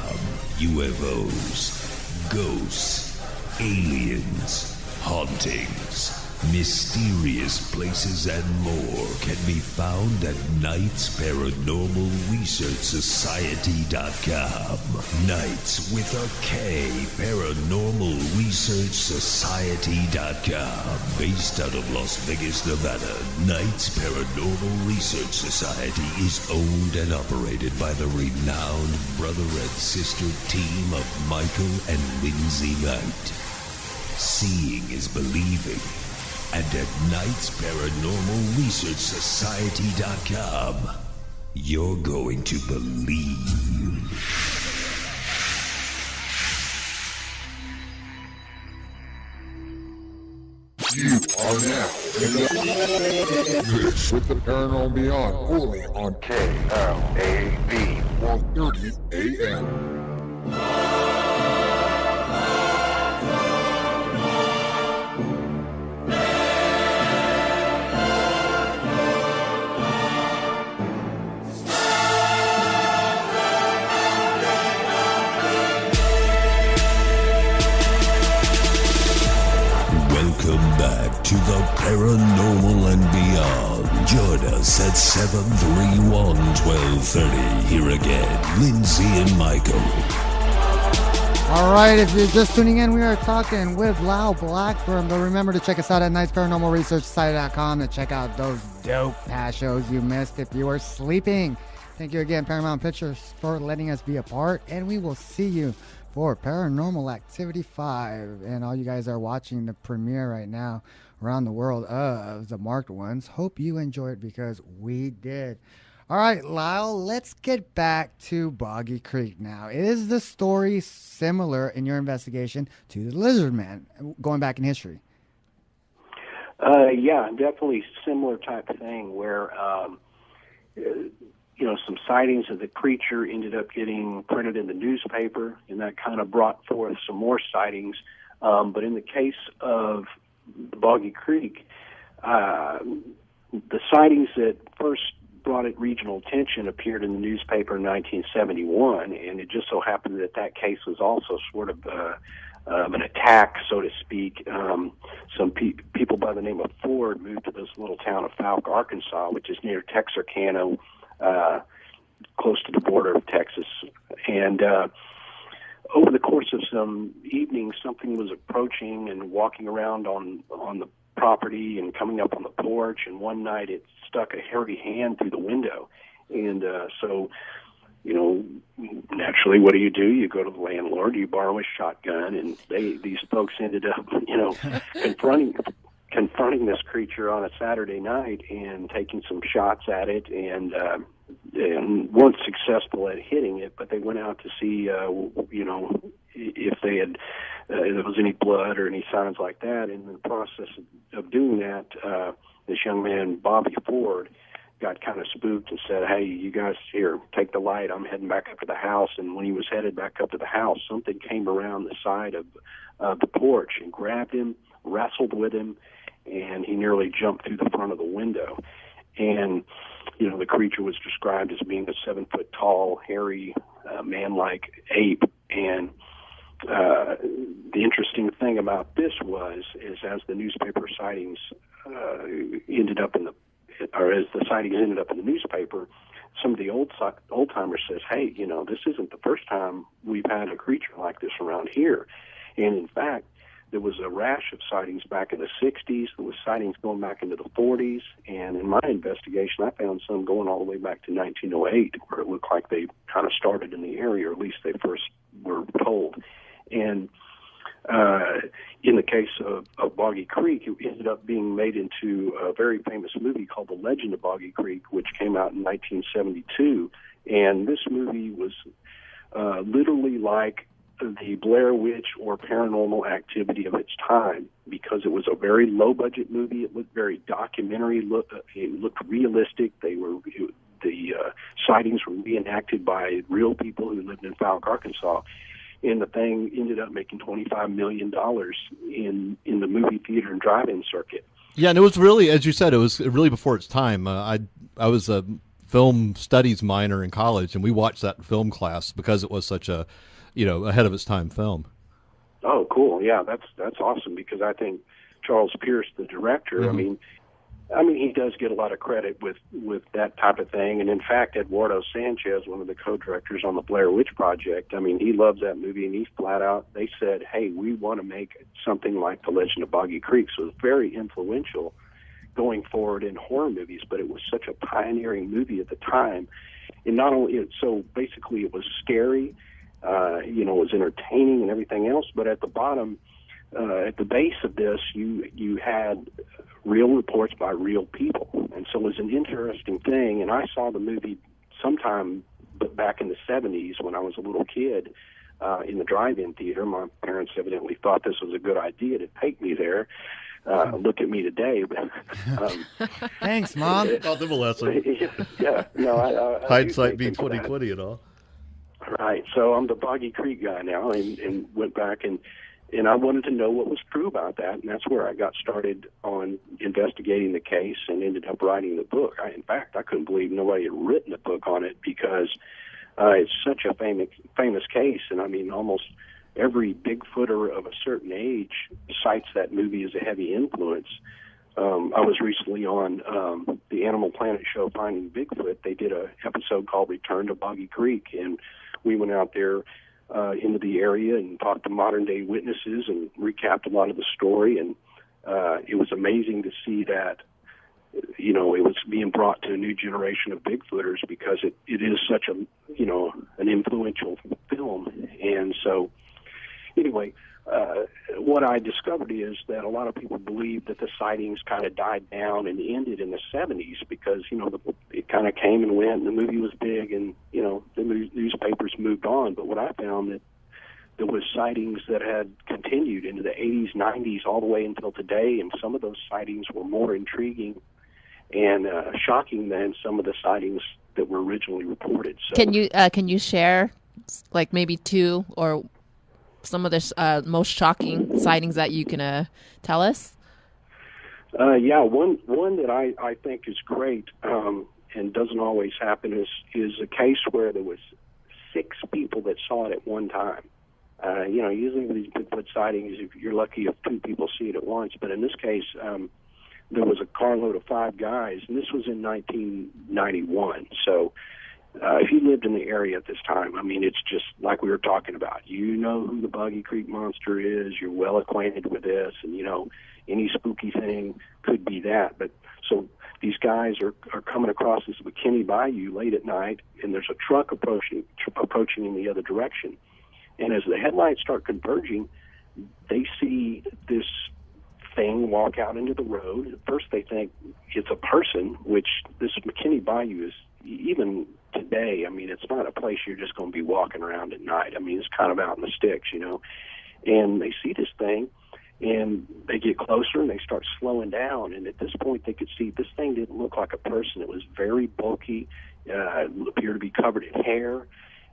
[SPEAKER 5] UFOs, ghosts, aliens, hauntings, mysterious places, and more can be found at Knight's Paranormal Research Society.com. Knights with a K, Paranormal Research Society.com. Based out of Las Vegas, Nevada, Knights Paranormal Research Society is owned and operated by the renowned brother and sister team of Michael and Lindsay Knight. Seeing is believing. And at Knight's Paranormal Research Society.com, you're going to believe.
[SPEAKER 11] You are now in this with the Paranormal Beyond, only on KLAV 130 AM.
[SPEAKER 5] Welcome back to the Paranormal and Beyond. Join us at 731-1230. Here again, Lindsay and Michael.
[SPEAKER 6] All right, if you're just tuning in, we are talking with Lyle Blackburn. But remember to check us out at knightsparanormalresearchsociety.com to check out those dope past shows you missed if you were sleeping. Thank you again, Paramount Pictures, for letting us be a part. And we will see you for Paranormal Activity 5. And all you guys are watching the premiere right now around the world of the marked ones. Hope you enjoy it because we did. All right, Lyle, let's get back to Boggy Creek now. Is the story similar in your investigation to the Lizardman, going back in history?
[SPEAKER 10] Yeah, definitely similar type of thing where, some sightings of the creature ended up getting printed in the newspaper, and that kind of brought forth some more sightings. But in the case of Boggy Creek, the sightings that first brought it regional attention appeared in the newspaper in 1971, and it just so happened that that case was also sort of an attack, so to speak. Some people by the name of Ford moved to this little town of Fouke, Arkansas, which is near Texarkana, close to the border of Texas. And over the course of some evenings, something was approaching and walking around on the property and coming up on the porch, and one night it stuck a hairy hand through the window. And so, naturally, what do? You go to the landlord, you borrow a shotgun, and these folks ended up, confronting this creature on a Saturday night and taking some shots at it, and and weren't successful at hitting it, but they went out to see, if they had, if there was any blood or any signs like that. In the process of doing that, this young man, Bobby Ford, got kind of spooked and said, "Hey, you guys, here, take the light. I'm heading back up to the house." And when he was headed back up to the house, something came around the side of the porch and grabbed him, wrestled with him, and he nearly jumped through the front of the window. And, the creature was described as being a 7-foot-tall, hairy, man-like ape. And the interesting thing about this is as the newspaper sightings ended up in the newspaper, some of the old-timers says, "Hey, this isn't the first time we've had a creature like this around here." And in fact, there was a rash of sightings back in the 60s. There was sightings going back into the 40s. And in my investigation, I found some going all the way back to 1908, where it looked like they kind of started in the area, or at least they first were told. And in the case of Boggy Creek, it ended up being made into a very famous movie called The Legend of Boggy Creek, which came out in 1972. And this movie was literally like the Blair Witch or Paranormal Activity of its time, because it was a very low-budget movie. It looked very documentary. It looked realistic. The sightings were reenacted by real people who lived in Fouke, Arkansas. And the thing ended up making $25 million in the movie theater and drive-in circuit.
[SPEAKER 9] Yeah, and it was really, as you said, it was really before its time. I was a film studies minor in college, and we watched that in film class because it was such a ahead of its time film.
[SPEAKER 10] Oh, cool! Yeah, that's awesome, because I think Charles Pierce, the director,
[SPEAKER 9] Mm-hmm.
[SPEAKER 10] I mean, he does get a lot of credit with that type of thing. And in fact, Eduardo Sanchez, one of the co-directors on the Blair Witch Project, I mean, he loves that movie, and he's flat out, they said, "Hey, we want to make something like The Legend of Boggy Creek." So it was very influential going forward in horror movies, but it was such a pioneering movie at the time. And not only, so basically it was scary, it was entertaining and everything else, but at the bottom, at the base of this, you had real reports by real people. And so it was an interesting thing. And I saw the movie sometime back in the 70s when I was a little kid in the drive-in theater. My parents evidently thought this was a good idea to take me there. Look at me today. But,
[SPEAKER 6] Thanks, Mom.
[SPEAKER 9] Taught them a lesson.
[SPEAKER 10] Yeah. No,
[SPEAKER 9] hindsight being 20/20 and all.
[SPEAKER 10] Right. So I'm the Boggy Creek guy now, and went back and I wanted to know what was true about that, and that's where I got started on investigating the case and ended up writing the book. In fact, I couldn't believe nobody had written a book on it, because it's such a famous case, and I mean, almost every Bigfooter of a certain age cites that movie as a heavy influence. I was recently on the Animal Planet show, Finding Bigfoot. They did an episode called Return to Boggy Creek, and we went out there into the area and talked to modern-day witnesses and recapped a lot of the story. And it was amazing to see that, it was being brought to a new generation of Bigfooters, because it is such an influential film. And so, anyway, what I discovered is that a lot of people believe that the sightings kind of died down and ended in the 70s, because, it kind of came and went, and the movie was big, and, the newspapers moved on. But what I found, that there was sightings that had continued into the 80s, 90s, all the way until today, and some of those sightings were more intriguing and shocking than some of the sightings that were originally reported. So,
[SPEAKER 7] can you share, like, maybe two or some of the most shocking sightings that you can tell us?
[SPEAKER 10] Yeah, one that I think is great and doesn't always happen is a case where there was 6 people that saw it at one time. Usually with these Bigfoot sightings, if you're lucky if 2 people see it at once. But in this case, there was a carload of 5 guys, and this was in 1991. So if you lived in the area at this time, I mean, it's just like we were talking about. You know who the Boggy Creek Monster is. You're well acquainted with this, and, any spooky thing could be that. But so these guys are coming across this McKinney Bayou late at night, and there's a truck approaching in the other direction. And as the headlights start converging, they see this thing walk out into the road. At first they think it's a person, which this McKinney Bayou is, even today, I mean, it's not a place you're just going to be walking around at night. I mean, it's kind of out in the sticks, you know. And they see this thing, and they get closer, and they start slowing down. And at this point, they could see this thing didn't look like a person. It was very bulky. It appeared to be covered in hair.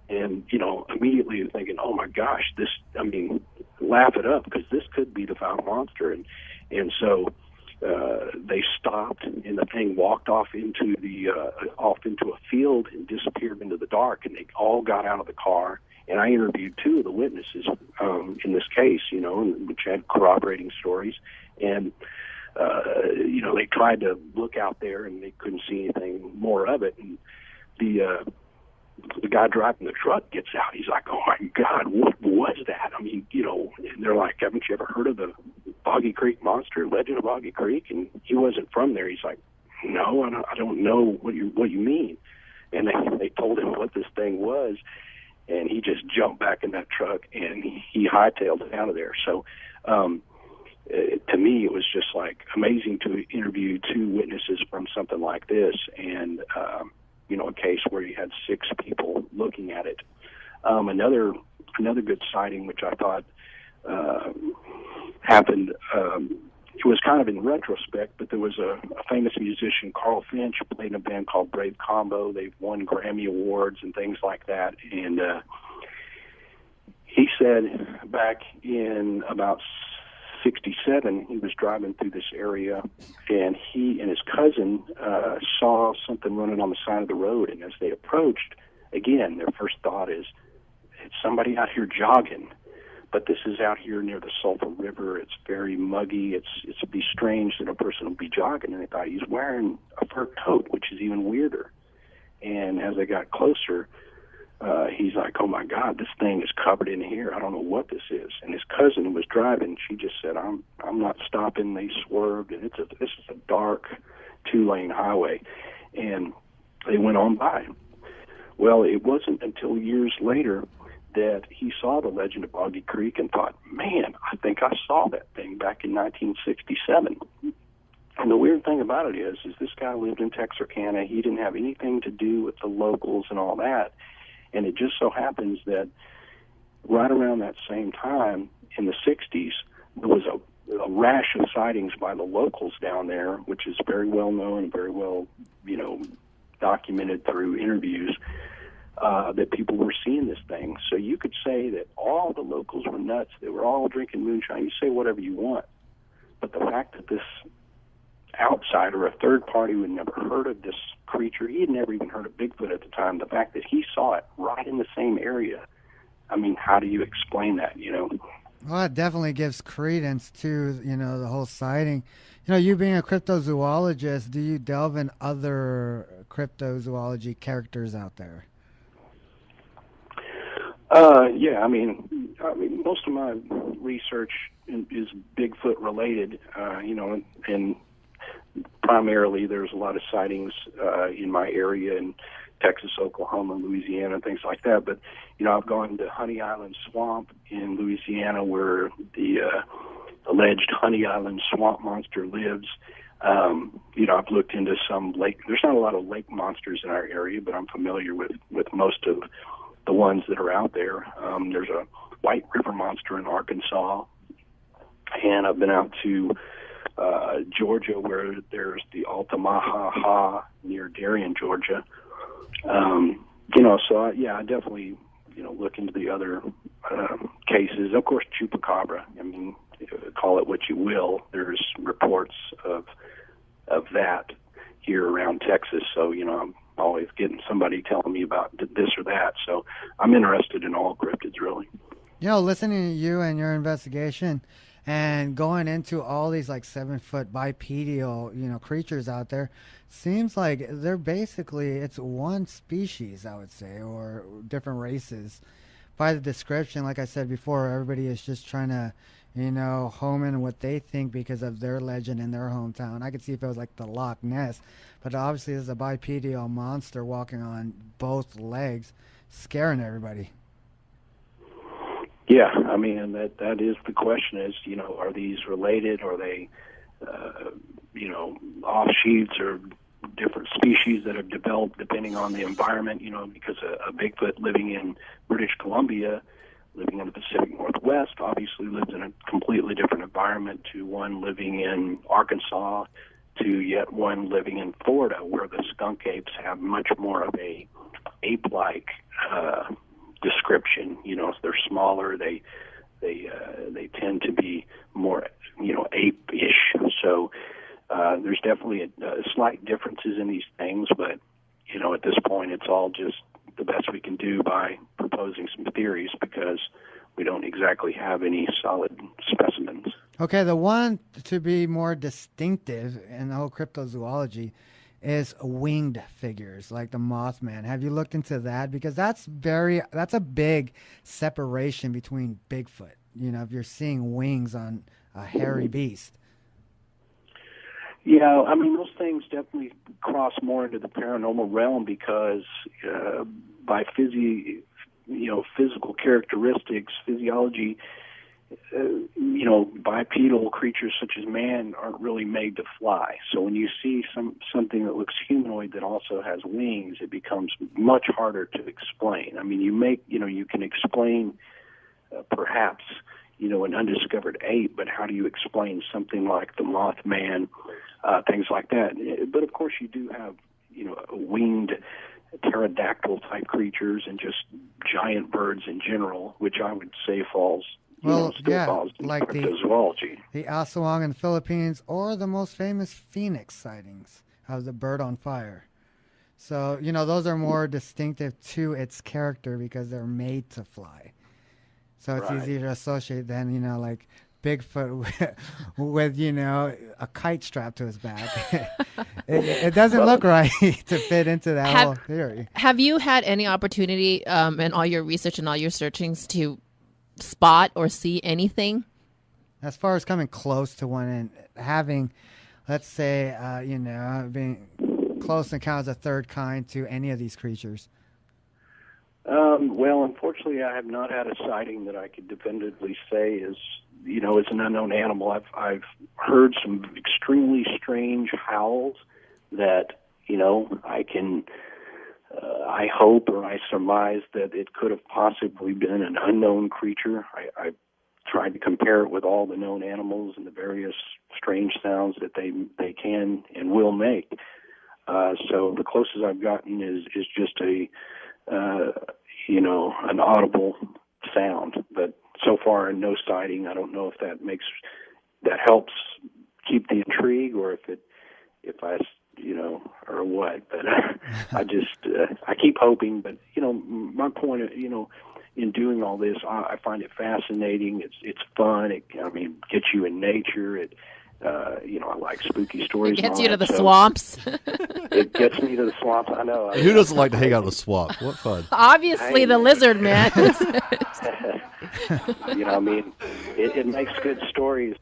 [SPEAKER 10] And, you know, immediately thinking, oh, my gosh, this, I mean, laugh it up, because this could be the Fouke Monster. And so they stopped, and the thing walked off into a field and disappeared into the dark, and they all got out of the car. And I interviewed two of the witnesses in this case, you know, which had corroborating stories. And, you know, they tried to look out there, and they couldn't see anything more of it. And the guy driving the truck gets out. He's like, oh, my God, what was that? I mean, you know, and they're like, haven't you ever heard of the Boggy Creek Monster, Legend of Boggy Creek? And he wasn't from there. He's like, no, I don't know what you mean. And they told him what this thing was, and he just jumped back in that truck, and he hightailed it out of there. So to me, it was just like amazing to interview two witnesses from something like this, and you know, a case where you had 6 people looking at it. Another good sighting, which I thought happened, it was kind of in retrospect, but there was a famous musician, Carl Finch, who played in a band called Brave Combo. They've won Grammy Awards and things like that. And he said back in about 1967, he was driving through this area, and he and his cousin saw something running on the side of the road. And as they approached, again, their first thought is, it's somebody out here jogging. But this is out here near the Sulphur River. It's very muggy. It'd be strange that a person would be jogging. And they thought he's wearing a fur coat, which is even weirder. And as they got closer, he's like, oh, my God, this thing is covered in hair. I don't know what this is. And his cousin was driving. She just said, I'm not stopping. They swerved, and this is a dark 2-lane highway. And they went on by. Well, it wasn't until years later that he saw the Legend of Boggy Creek and thought, man, I think I saw that thing back in 1967. And the weird thing about it is this guy lived in Texarkana. He didn't have anything to do with the locals and all that. And it just so happens that right around that same time, in the 60s, there was a rash of sightings by the locals down there, which is very well known and very well, you know, documented through interviews, that people were seeing this thing. So you could say that all the locals were nuts. They were all drinking moonshine. You say whatever you want. But the fact that this outsider, a third party who had never heard of this creature, he had never even heard of Bigfoot at the time, the fact that he saw it right in the same area, I mean, how do you explain that, you know?
[SPEAKER 6] Well, it definitely gives credence to, you know, the whole sighting. You know, you being a cryptozoologist, do you delve in other cryptozoology characters out there?
[SPEAKER 10] Yeah, I mean, most of my research is Bigfoot related, you know, and primarily there's a lot of sightings in my area in Texas, Oklahoma, Louisiana, things like that. But, you know, I've gone to Honey Island Swamp in Louisiana, where the alleged Honey Island swamp monster lives. You know, I've looked into some lake. There's not a lot of lake monsters in our area, but I'm familiar with most of the ones that are out there. There's a white river monster in Arkansas, and I've been out to Georgia, where there's the Altamaha near Darien, Georgia. You know, so I definitely, you know, look into the other cases. Of course, chupacabra. I mean, call it what you will. There's reports of that here around Texas. So, you know, I'm always getting somebody telling me about this or that. So I'm interested in all cryptids, really.
[SPEAKER 6] You know, listening to you and your investigation and going into all these like 7-foot bipedal, you know, creatures out there, seems like they're basically, it's one species, I would say, or different races. By the description, like I said before, everybody is just trying to, you know, home in what they think because of their legend in their hometown. I could see if it was like the Loch Ness, but obviously there's a bipedal monster walking on both legs, scaring everybody.
[SPEAKER 10] Yeah, I mean, that is the question is, you know, are these related? Are they, you know, offshoots or different species that have developed depending on the environment, because a Bigfoot living in British Columbia, living in the Pacific Northwest, obviously lives in a completely different environment to one living in Arkansas, to yet one living in Florida, where the skunk apes have much more of a ape-like description. They're smaller. They tend to be more, ape-ish. So there's definitely slight differences in these things, but at this point, it's all just the best we can do by proposing some theories, because we don't exactly have any solid specimens.
[SPEAKER 6] Okay, the one to be more distinctive in the whole cryptozoology is winged figures like the Mothman. Have you looked into that? Because that's a big separation between Bigfoot. If you're seeing wings on a hairy beast.
[SPEAKER 10] Yeah, I mean, those things definitely cross more into the paranormal realm, because by physical characteristics, physiology, bipedal creatures such as man aren't really made to fly. So when you see something that looks humanoid that also has wings, it becomes much harder to explain. I mean, you can explain perhaps, an undiscovered ape, but how do you explain something like the Mothman, things like that? But of course you do have, winged pterodactyl type creatures and just giant birds in general, which I would say falls falls in
[SPEAKER 6] like
[SPEAKER 10] cryptozoology.
[SPEAKER 6] The Aswang in the Philippines, or the most famous Phoenix sightings of the bird on fire. So, those are more distinctive to its character because they're made to fly. So it's easier to associate than, like Bigfoot with a kite strapped to his back. it doesn't look right to fit into that whole theory.
[SPEAKER 7] Have you had any opportunity in all your research and all your searchings to spot or see anything?
[SPEAKER 6] As far as coming close to one and having, let's say, being close encounters of third kind to any of these creatures?
[SPEAKER 10] Well, unfortunately, I have not had a sighting that I could definitively say is an unknown animal. I've heard some extremely strange howls that, I can, I hope or I surmise that it could have possibly been an unknown creature. I tried to compare it with all the known animals and the various strange sounds that they can and will make. So the closest I've gotten is just an audible sound, but so far no sighting. I don't know if that helps keep the intrigue, or or what. But I keep hoping. But my point of in doing all this, I find it fascinating. It's fun. It gets you in nature. I like spooky stories.
[SPEAKER 7] It gets you to the swamps.
[SPEAKER 10] It gets me to the swamps. I know.
[SPEAKER 9] Who doesn't like to hang out in the swamp? What fun!
[SPEAKER 7] Obviously, the lizard man.
[SPEAKER 10] It makes good stories.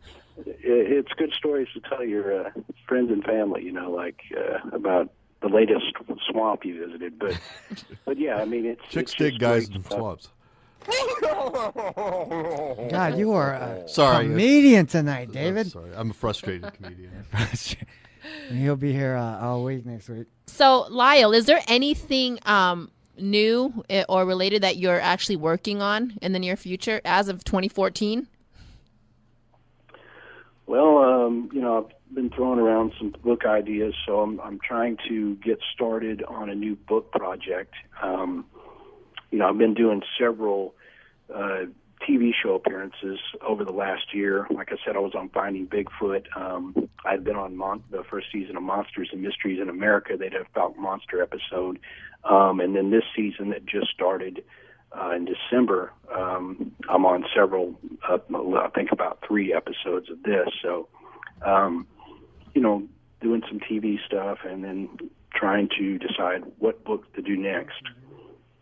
[SPEAKER 10] It's good stories to tell your friends and family. About the latest swamp you visited. But yeah, it's
[SPEAKER 9] chicks dig guys in swamps.
[SPEAKER 6] God, you are a comedian tonight, David.
[SPEAKER 9] Sorry, I'm a frustrated comedian.
[SPEAKER 6] He'll be here all week next week.
[SPEAKER 7] So, Lyle, is there anything new or related that you're actually working on in the near future as of 2014?
[SPEAKER 10] Well, I've been throwing around some book ideas, so I'm trying to get started on a new book project. I've been doing several TV show appearances over the last year. Like I said, I was on Finding Bigfoot. I'd been on the first season of Monsters and Mysteries in America. They did a Fouke Monster episode. And then this season that just started in December, I'm on several, I think about 3 episodes of this. So, doing some TV stuff and then trying to decide what book to do next.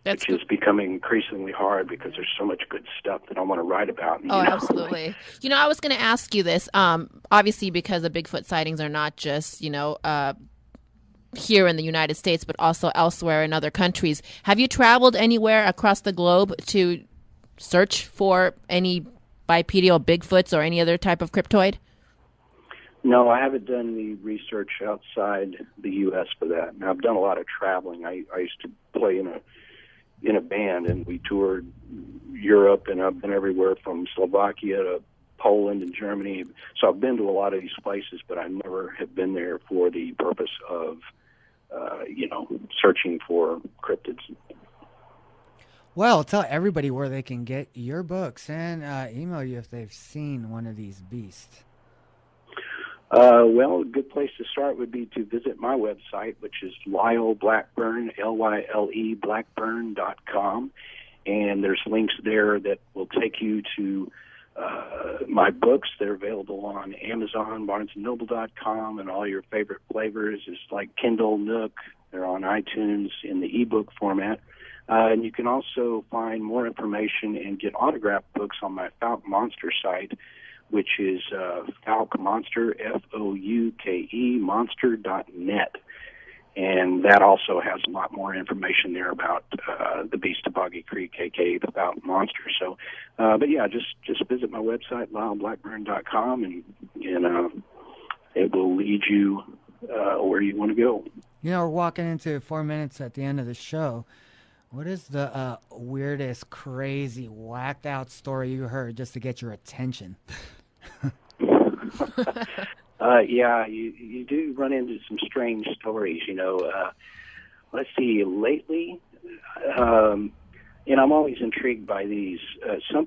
[SPEAKER 10] Which is becoming increasingly hard because there's so much good stuff that I want to write about.
[SPEAKER 7] Absolutely. I was going to ask you this. Obviously, because the Bigfoot sightings are not just, here in the United States, but also elsewhere in other countries. Have you traveled anywhere across the globe to search for any bipedal Bigfoots or any other type of cryptoid?
[SPEAKER 10] No, I haven't done any research outside the U.S. for that. And I've done a lot of traveling. I used to play in a band, and we toured Europe, and I've been everywhere from Slovakia to Poland and Germany. So I've been to a lot of these places, but I never have been there for the purpose of, searching for cryptids.
[SPEAKER 6] Well, tell everybody where they can get your books and email you if they've seen one of these beasts.
[SPEAKER 10] Well, a good place to start would be to visit my website, which is Lyle Blackburn, Lyle Blackburn.com. And there's links there that will take you to my books. They're available on Amazon, BarnesandNoble.com, and all your favorite flavors. It's like Kindle, Nook. They're on iTunes in the ebook format. And you can also find more information and get autographed books on my Fouke Monster site, which is Fouke Monster, Fouke Monster.net. And that also has a lot more information there about the Beast of Boggy Creek, a.k.a. the Fouke Monster. So, but yeah, just visit my website, LyleBlackburn.com, and it will lead you where you want to go.
[SPEAKER 6] We're walking into 4 minutes at the end of the show. What is the weirdest, crazy, whacked out story you heard just to get your attention?
[SPEAKER 10] Yeah, you do run into some strange stories, Let's see, lately, and I'm always intrigued by these,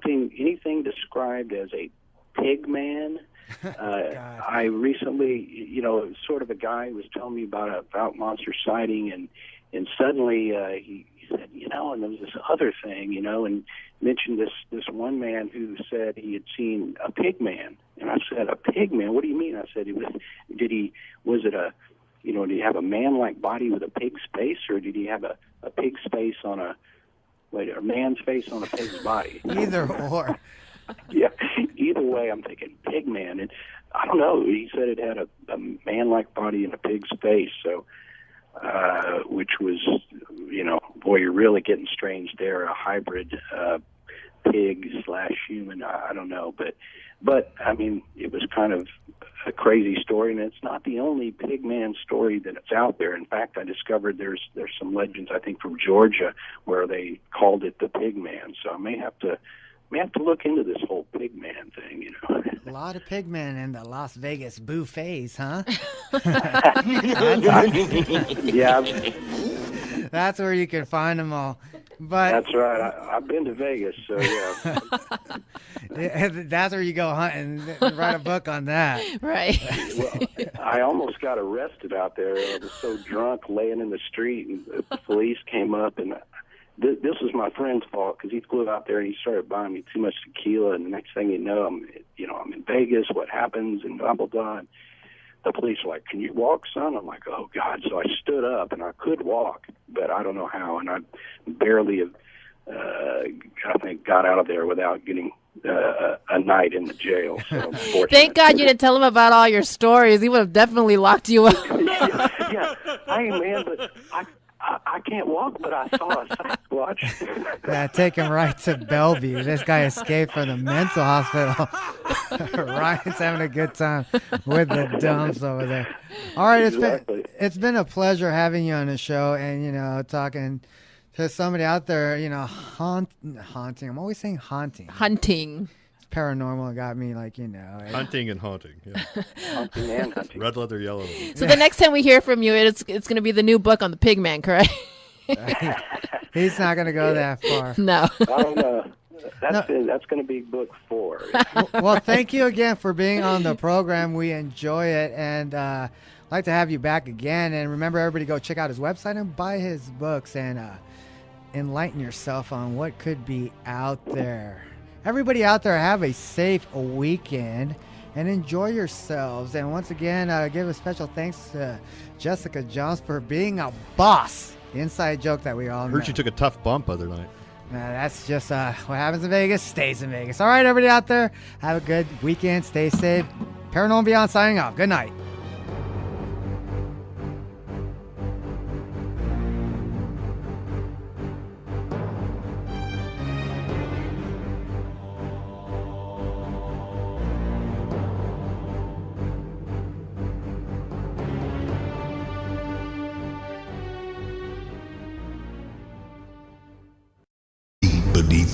[SPEAKER 10] anything described as a pig man. I recently, sort of a guy was telling me about a Fouke Monster sighting, and suddenly he said, and there was this other thing, and mentioned this one man who said he had seen a pig man. And I said, a pig man? What do you mean? I said, did he have a man-like body with a pig's face, or did he have a pig's face on a man's face on a pig's body?
[SPEAKER 6] Either or.
[SPEAKER 10] Yeah, either way, I'm thinking pig man. And I don't know. He said it had a man-like body and a pig's face, so which was, boy, you're really getting strange there, a hybrid pig/human. I don't know, but I mean, it was kind of a crazy story, and it's not the only pig man story that's out there. In fact, I discovered there's some legends, I think, from Georgia where they called it the pig man. So I may have to look into this whole pig man thing,
[SPEAKER 6] A lot of pig men in the Las Vegas buffets, huh?
[SPEAKER 10] Yeah.
[SPEAKER 6] That's where you can find them all. But
[SPEAKER 10] that's right. I've been to Vegas, so yeah.
[SPEAKER 6] That's where you go hunting. Write a book on that.
[SPEAKER 7] Right.
[SPEAKER 10] Well, I almost got arrested out there. I was so drunk, laying in the street, and the police came up, and this was my friend's fault because he flew out there and he started buying me too much tequila, and the next thing you know, I'm in Vegas. What happens? And blah blah blah. And the police were like, "Can you walk, son?" I'm like, "Oh God!" So I stood up and I could walk, but I don't know how, and I barely, I think, got out of there without getting a night in the jail. So
[SPEAKER 7] thank God you didn't tell him about all your stories. He would have definitely locked you up.
[SPEAKER 10] Yeah, hey man, but I can't walk, but I saw a Sasquatch.
[SPEAKER 6] Yeah, take him right to Bellevue. This guy escaped from the mental hospital. Ryan's having a good time with the dumps over there. All right, it's been a pleasure having you on the show, and talking to somebody out there. Haunting. I'm always saying haunting.
[SPEAKER 7] Hunting.
[SPEAKER 6] Paranormal got me
[SPEAKER 9] Hunting and haunting. Yeah.
[SPEAKER 10] Hunting and hunting.
[SPEAKER 9] Red leather, yellow.
[SPEAKER 7] So the next time we hear from you, it's going to be the new book on the Pigman, correct?
[SPEAKER 6] He's not going to go that far.
[SPEAKER 7] No.
[SPEAKER 10] I don't know. That's going to be book 4.
[SPEAKER 6] Well, thank you again for being on the program. We enjoy it, and I'd like to have you back again. And remember, everybody, go check out his website and buy his books and enlighten yourself on what could be out there. Everybody out there, have a safe weekend and enjoy yourselves. And once again, give a special thanks to Jessica Jones for being a boss. Inside joke that we all know.
[SPEAKER 9] Heard you took a tough bump other night.
[SPEAKER 6] That's just what happens in Vegas stays in Vegas. All right, everybody out there, have a good weekend. Stay safe. Paranormal Beyond signing off. Good night.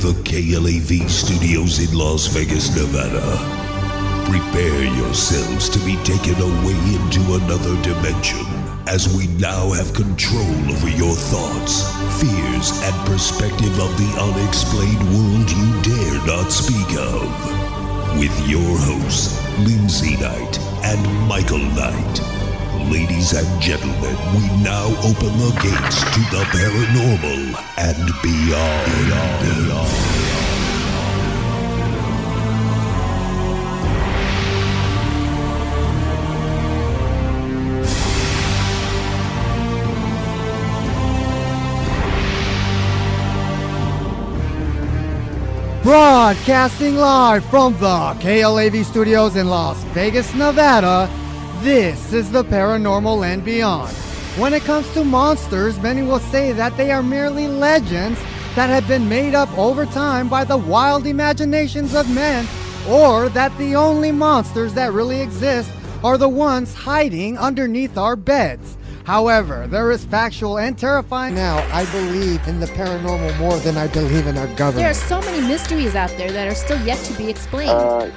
[SPEAKER 5] the KLAV studios in Las Vegas, Nevada. Prepare yourselves to be taken away into another dimension as we now have control over your thoughts, fears, and perspective of the unexplained world you dare not speak of. With your hosts, Lindsay Knight and Michael Knight. Ladies and gentlemen, we now open the gates to the paranormal and beyond.
[SPEAKER 6] Broadcasting live from the KLAV studios in Las Vegas, Nevada, this is the Paranormal and Beyond. When it comes to monsters, many will say that they are merely legends that have been made up over time by the wild imaginations of men, or that the only monsters that really exist are the ones hiding underneath our beds. However, there is factual and terrifying.
[SPEAKER 12] Now, I believe in the paranormal more than I believe in our government.
[SPEAKER 13] There are so many mysteries out there that are still yet to be explained.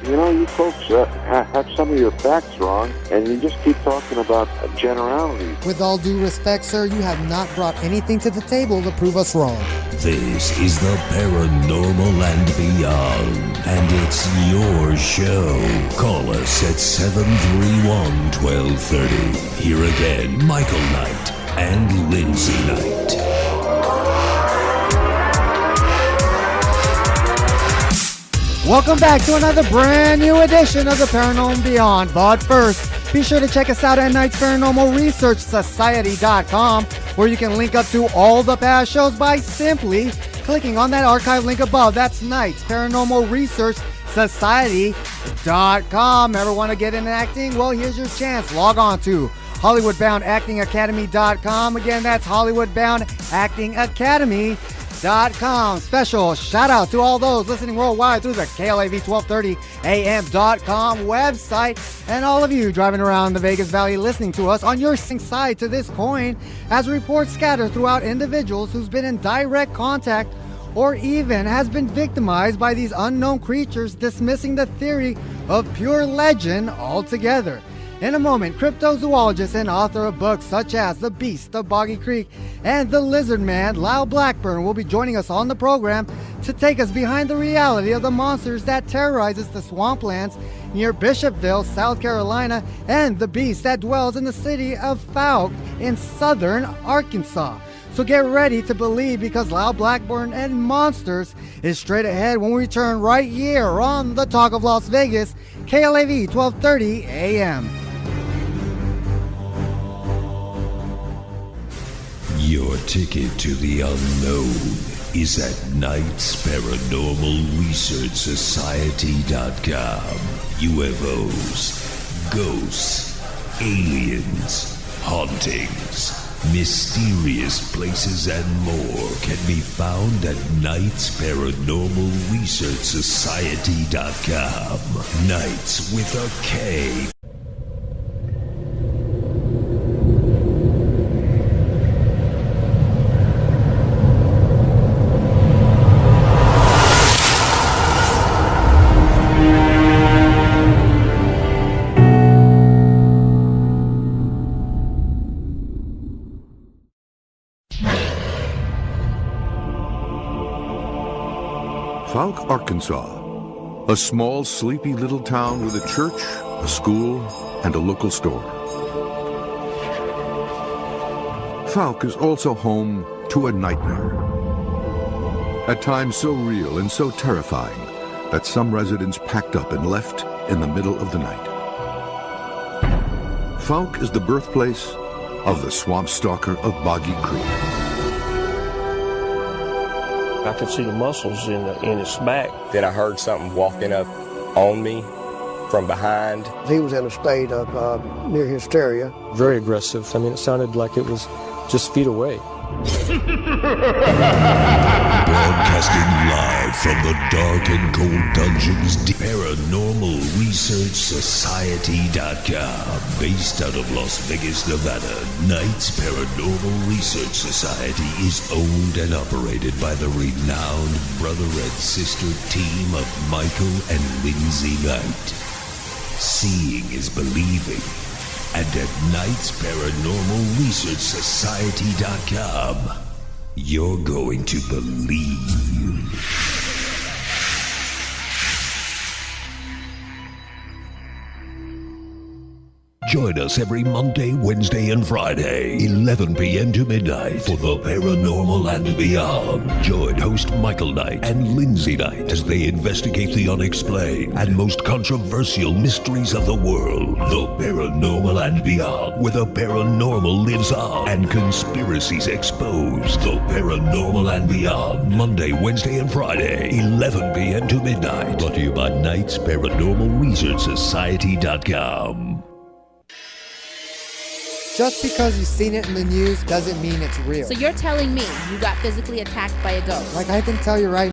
[SPEAKER 8] You folks have some of your facts wrong, and you just keep talking about generalities.
[SPEAKER 12] With all due respect, sir, you have not brought anything to the table to prove us wrong.
[SPEAKER 5] This is the Paranormal and Beyond, and it's your show. Call us at 731-1230. Here again, Michael Knight and Lindsay Knight.
[SPEAKER 6] Welcome back to another brand new edition of the Paranormal and Beyond. But first, be sure to check us out at Knight's Paranormal Research Society.com, where you can link up to all the past shows by simply clicking on that archive link above. That's Knight's Paranormal Research Society.com. Ever want to get into acting? Well, here's your chance. Log on to HollywoodBoundActingAcademy.com. Again, that's HollywoodBoundActingAcademy.com. Special shout out to all those listening worldwide through the KLAV1230am.com website, and all of you driving around the Vegas Valley listening to us on your side to this coin, as reports scatter throughout individuals who's been in direct contact or even has been victimized by these unknown creatures, dismissing the theory of pure legend altogether. In a moment, cryptozoologist and author of books such as The Beast of Boggy Creek and The Lizardman, Lyle Blackburn, will be joining us on the program to take us behind the reality of the monsters that terrorizes the swamplands near Bishopville, South Carolina, and the beast that dwells in the city of Fouke in southern Arkansas. So get ready to believe, because Lyle Blackburn and Monsters is straight ahead when we return right here on the Talk of Las Vegas, KLAV 1230 AM.
[SPEAKER 5] Your ticket to the unknown is at Knight's Paranormal Research Society.com. UFOs, ghosts, aliens, hauntings, mysterious places, and more can be found at Knight's Paranormal Research Society.com. Knights with a K.
[SPEAKER 1] Fouke, Arkansas, a small, sleepy little town with a church, a school, and a local store. Fouke is also home to a nightmare. At times so real and so terrifying that some residents packed up and left in the middle of the night. Fouke is the birthplace of the swamp stalker of Boggy Creek.
[SPEAKER 2] I could see the muscles in his back.
[SPEAKER 3] Then I heard something walking up on me from behind.
[SPEAKER 4] He was in a state of near hysteria.
[SPEAKER 2] Very aggressive. I mean, it sounded like it was just feet away.
[SPEAKER 5] Broadcasting live Live from the dark and cold dungeons, Paranormal Research Society.com. Based out of Las Vegas, Nevada, Knights Paranormal Research Society is owned and operated by the renowned brother and sister team of Michael and Lindsay Knight. Seeing is believing. And at Knights Paranormal Research Society.com, you're going to believe. Join us every Monday, Wednesday, and Friday, 11 p.m. to midnight, for the Paranormal and Beyond. Join host Michael Knight and Lindsay Knight as they investigate the unexplained and most controversial mysteries of the world. The Paranormal and Beyond, where the paranormal lives on and conspiracies exposed. The Paranormal and Beyond, Monday, Wednesday, and Friday, 11 p.m. to midnight. Brought to you by Knights Paranormal Research Society.com.
[SPEAKER 12] Just because you've seen it in the news doesn't mean it's real.
[SPEAKER 13] So you're telling me you got physically attacked by a ghost?
[SPEAKER 12] Like I can tell you right